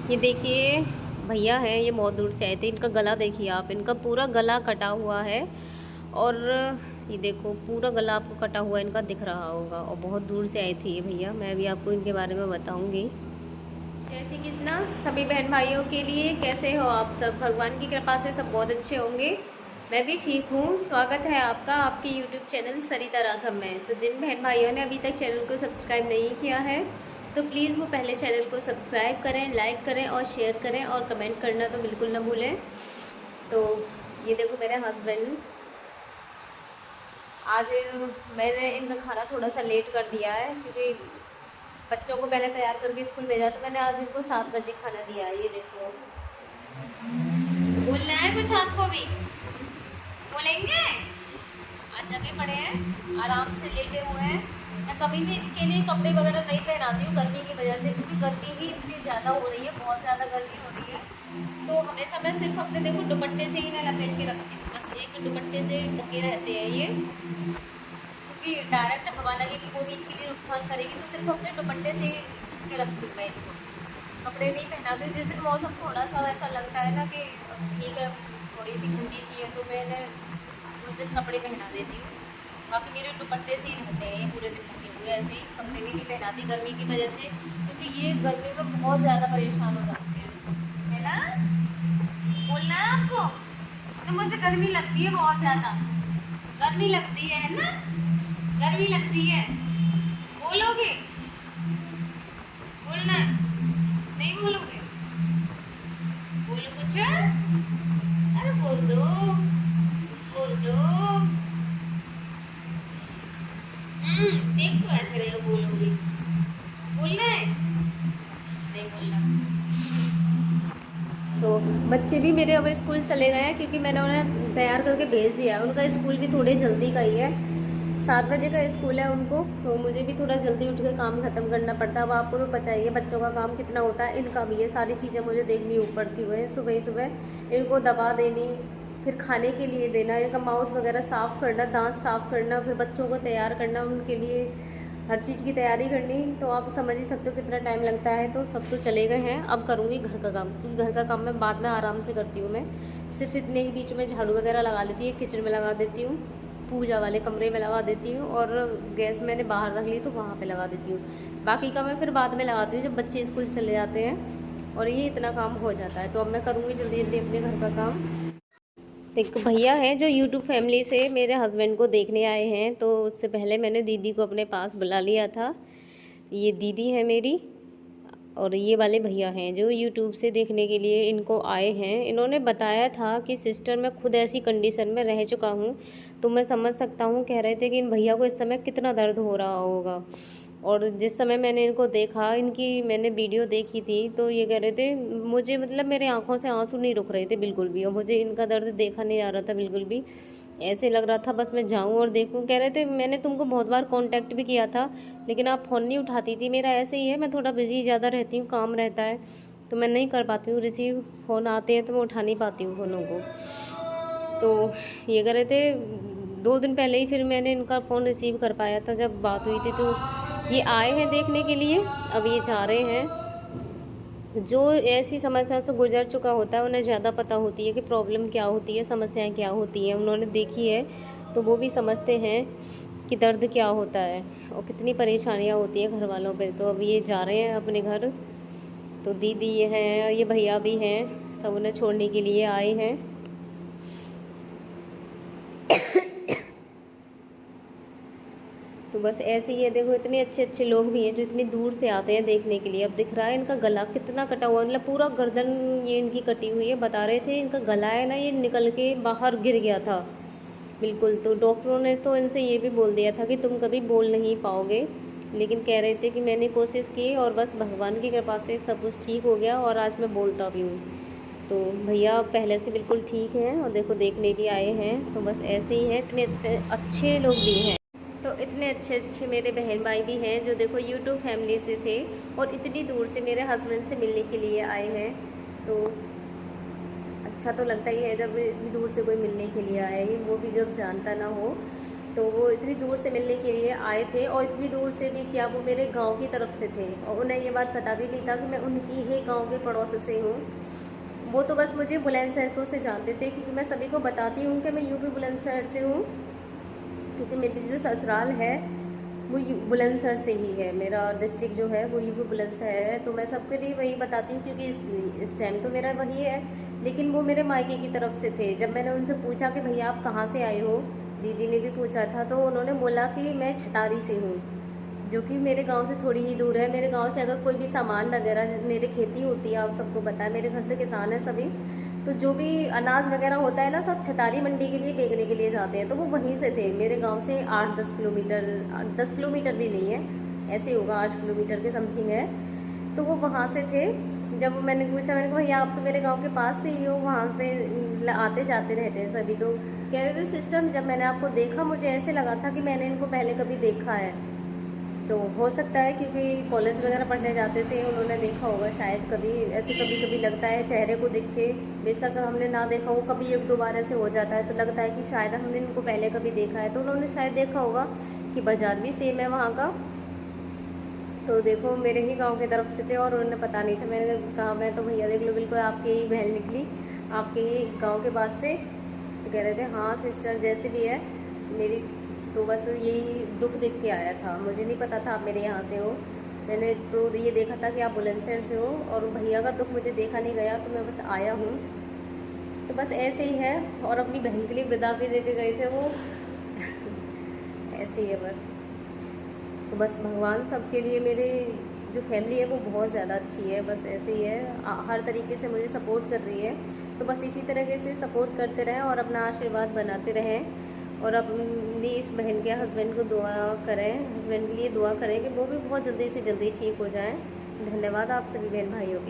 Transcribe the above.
ये देखिए भैया हैं, ये बहुत दूर से आए थे। इनका गला देखिए आप, इनका पूरा गला कटा हुआ है। और ये देखो पूरा गला आपको कटा हुआ इनका दिख रहा होगा। और बहुत दूर से आए थे ये भैया। मैं भी आपको इनके बारे में बताऊंगी। जय श्री कृष्णा सभी बहन भाइयों के लिए। कैसे हो आप सब? भगवान की कृपा से सब बहुत अच्छे होंगे। मैं भी ठीक हूँ। स्वागत है आपका आपके यूट्यूब चैनल सरिता राघव में। तो जिन बहन भाइयों ने अभी तक चैनल को सब्सक्राइब नहीं किया है तो प्लीज़ वो पहले चैनल को सब्सक्राइब करें, लाइक करें और शेयर करें और कमेंट करना तो बिल्कुल ना भूलें। तो ये देखो मेरे हस्बैंड, आज मैंने इनका खाना थोड़ा सा लेट कर दिया है क्योंकि बच्चों को पहले तैयार करके स्कूल भेजा। तो मैंने आज इनको 7 बजे खाना दिया है। ये देखो, बोलना है कुछ आपको भी? बोलेंगे? आज जगह पड़े हैं, आराम से लेटे हुए हैं। मैं कभी भी इनके लिए कपड़े वगैरह नहीं पहनाती हूँ गर्मी की वजह से, क्योंकि गर्मी ही इतनी ज़्यादा हो रही है, बहुत ज़्यादा गर्मी हो रही है। तो हमेशा मैं सिर्फ अपने देखो दुपट्टे से ही ना लपेट के रखती हूँ, बस एक दुपट्टे से ढके रहते हैं ये, क्योंकि डायरेक्ट हवा लगेगी वो भी इनके लिए नुकसान करेगी। तो सिर्फ अपने दुपट्टे से ही ढक के रखती हूँ मैं इनको, कपड़े नहीं पहनाती हूँ। जिस दिन मौसम थोड़ा सा वैसा लगता है ना कि ठीक है, थोड़ी सी ठंडी सी है, तो मैंने उस दिन कपड़े पहना देती हूँ। बाकी मेरे दुपट्टे से ही रहते हैं ये पूरे दिन ढके हुए, ऐसे ही कपड़े भी नहीं पहनाती गर्मी की वजह से, क्योंकि ये गर्मी में बहुत ज़्यादा परेशान हो जाते हैं, है ना? बोलना है आपको? तो मुझे गर्मी लगती है बहुत ज़्यादा, गर्मी लगती है ना? गर्मी लगती है, बोलोगे? बोलना है? नहीं बोलोगे? बोलो कुछ, अरे बोल दो, बोल दो। देख तो ऐसे रहेगा, बोलोगे? बोलना है? नहीं बोलना। तो बच्चे भी मेरे अब स्कूल चले गए हैं, क्योंकि मैंने उन्हें तैयार करके भेज दिया है। उनका स्कूल भी थोड़े जल्दी का ही है, 7 बजे का स्कूल है उनको। तो मुझे भी थोड़ा जल्दी उठ के काम ख़त्म करना पड़ता है। अब आपको तो पता ही है बच्चों का काम कितना होता है, इनका भी है, सारी चीज़ें मुझे देखनी पड़ती हुए। सुबह ही सुबह इनको दवा देनी, फिर खाने के लिए देना, इनका माउथ वगैरह साफ़ करना, दांत साफ़ करना, फिर बच्चों को तैयार करना, उनके लिए हर चीज़ की तैयारी करनी। तो आप समझ ही सकते हो कितना टाइम लगता है। तो सब तो चले गए हैं, अब करूँगी घर का काम, क्योंकि घर का काम मैं बाद में आराम से करती हूँ। मैं सिर्फ इतने ही बीच में झाड़ू वगैरह लगा लेती हूँ, किचन में लगा देती हूँ, पूजा वाले कमरे में लगा देती हूँ, और गैस मैंने बाहर रख ली तो वहाँ पे लगा देती हूँ। बाकी का मैं फिर बाद में लगाती हूँ जब बच्चे स्कूल चले जाते हैं, और ये इतना काम हो जाता है। तो अब मैं करूँगी जल्दी जल्दी अपने घर का काम। एक भैया हैं जो यूट्यूब फैमिली से मेरे हस्बैंड को देखने आए हैं, तो उससे पहले मैंने दीदी को अपने पास बुला लिया था। ये दीदी है मेरी, और ये वाले भैया हैं जो यूट्यूब से देखने के लिए इनको आए हैं। इन्होंने बताया था कि सिस्टर मैं खुद ऐसी कंडीशन में रह चुका हूँ, तो मैं समझ सकता हूँ। कह रहे थे कि इन भैया को इस समय कितना दर्द हो रहा होगा। और जिस समय मैंने इनको देखा, इनकी मैंने वीडियो देखी थी, तो ये कह रहे थे, मुझे मतलब मेरे आंखों से आंसू नहीं रुक रहे थे बिल्कुल भी, और मुझे इनका दर्द देखा नहीं जा रहा था बिल्कुल भी। ऐसे लग रहा था बस मैं जाऊं और देखूं। कह रहे थे मैंने तुमको बहुत बार कांटेक्ट भी किया था, लेकिन आप फ़ोन नहीं उठाती थी। मेरा ऐसे ही है, मैं थोड़ा बिजी ज़्यादा रहती हूँ, काम रहता है, तो मैं नहीं कर पाती हूँ रिसीव। फ़ोन आते हैं तो मैं उठा नहीं पाती हूँ फ़ोनों को। तो ये कह रहे थे 2 दिन पहले ही फिर मैंने इनका फ़ोन रिसीव कर पाया था जब बात हुई थी। तो ये आए हैं देखने के लिए, अब ये जा रहे हैं। जो ऐसी समस्या से गुजर चुका होता है उन्हें ज़्यादा पता होती है कि प्रॉब्लम क्या होती है, समस्याएं क्या होती हैं, उन्होंने देखी है, तो वो भी समझते हैं कि दर्द क्या होता है और कितनी परेशानियां होती हैं घर वालों पे। तो अब ये जा रहे हैं अपने घर। तो दीदी ये हैं, ये भैया भी हैं, सब उन्हें छोड़ने के लिए आए हैं। तो बस ऐसे ही है, देखो इतने अच्छे अच्छे लोग भी हैं जो इतनी दूर से आते हैं देखने के लिए। अब दिख रहा है इनका गला कितना कटा हुआ, मतलब पूरा गर्दन ये इनकी कटी हुई है। बता रहे थे इनका गला है ना, ये निकल के बाहर गिर गया था बिल्कुल। तो डॉक्टरों ने तो इनसे ये भी बोल दिया था कि तुम कभी बोल नहीं पाओगे, लेकिन कह रहे थे कि मैंने कोशिश की और बस भगवान की कृपा से सब कुछ ठीक हो गया, और आज मैं बोलता भी हूँ। तो भैया पहले से बिल्कुल ठीक हैं, और देखो देखने भी आए हैं। तो बस ऐसे ही है, इतने अच्छे लोग भी हैं। तो इतने अच्छे अच्छे मेरे बहन भाई भी हैं जो देखो यूट्यूब फैमिली से थे और इतनी दूर से मेरे हस्बैंड से मिलने के लिए आए हैं। तो अच्छा तो लगता ही है जब इतनी दूर से कोई मिलने के लिए आए, वो भी जब जानता ना हो। तो वो इतनी दूर से मिलने के लिए आए थे, और इतनी दूर से भी क्या, वो मेरे गांव की तरफ से थे, और उन्हें ये बात पता भी नहीं था कि मैं उनकी ही गांव के पड़ोस से हूँ। वो तो बस मुझे बुलंदशहर को से जानते थे, क्योंकि मैं सभी को बताती हूँ कि मैं यूपी बुलंदशहर से हूँ, क्योंकि मेरी जो ससुराल है वो बुलंदशहर से ही है। मेरा डिस्ट्रिक्ट जो है वो यूपी बुलंदशहर है, तो मैं सबके लिए वही बताती हूँ, क्योंकि इस टाइम तो मेरा वही है। लेकिन वो मेरे मायके की तरफ से थे। जब मैंने उनसे पूछा कि भैया आप कहाँ से आए हो, दीदी ने भी पूछा था, तो उन्होंने बोला कि मैं छटारी से हूँ, जो कि मेरे गांव से थोड़ी ही दूर है। मेरे गांव से अगर कोई भी सामान वगैरह, मेरे खेती होती है, आप सबको पता है, मेरे घर से किसान है सभी, तो जो भी अनाज वगैरह होता है ना, सब छतारी मंडी के लिए बेचने के लिए जाते हैं। तो वो वहीं से थे, मेरे गांव से 8-10 किलोमीटर, 10 किलोमीटर भी नहीं है, ऐसे होगा 8 किलोमीटर के समथिंग है। तो वो वहाँ से थे। जब मैंने पूछा, मैंने कहा भैया आप तो मेरे गांव के पास से ही हो, वहाँ पे आते जाते रहते हैं सभी, तो कह रहे थे सिस्टर जब मैंने आपको देखा मुझे ऐसे लगा था कि मैंने इनको पहले कभी देखा है। तो हो सकता है क्योंकि कॉलेज वगैरह पढ़ने जाते थे, उन्होंने देखा होगा शायद कभी, ऐसे कभी कभी लगता है चेहरे को देख के, बेशक हमने ना देखा हो, कभी एक दो बार ऐसे हो जाता है, तो लगता है कि शायद हमने इनको पहले कभी देखा है। तो उन्होंने शायद देखा होगा कि बाज़ार भी सेम है वहाँ का। तो देखो मेरे ही गांव की तरफ से थे, और उन्होंने पता नहीं था। मैंने कहा मैं तो भैया देख लो बिल्कुल आपकी ही बहन निकली, आपके ही गांव के पास से। तो कह रहे थे हाँ सिस्टर जैसे भी है मेरी, तो बस यही दुख देख के आया था, मुझे नहीं पता था आप मेरे यहाँ से हो। मैंने तो ये देखा था कि आप बुलंदशहर से हो, और भैया का दुख मुझे देखा नहीं गया, तो मैं बस आया हूँ। तो बस ऐसे ही है। और अपनी बहन के लिए विदा भी दे के गए थे वो ऐसे ही है बस। तो बस भगवान सबके लिए, मेरे जो फैमिली है वो बहुत ज़्यादा अच्छी है, बस ऐसे ही है, हर तरीके से मुझे सपोर्ट कर रही है। तो बस इसी तरीके से सपोर्ट करते रहें और अपना आशीर्वाद बनाते रहें, और अपनी इस बहन के हस्बैंड को दुआ करें, हस्बैंड के लिए दुआ करें कि वो भी बहुत जल्दी से जल्दी ठीक हो जाएं। धन्यवाद आप सभी बहन भाइयों के।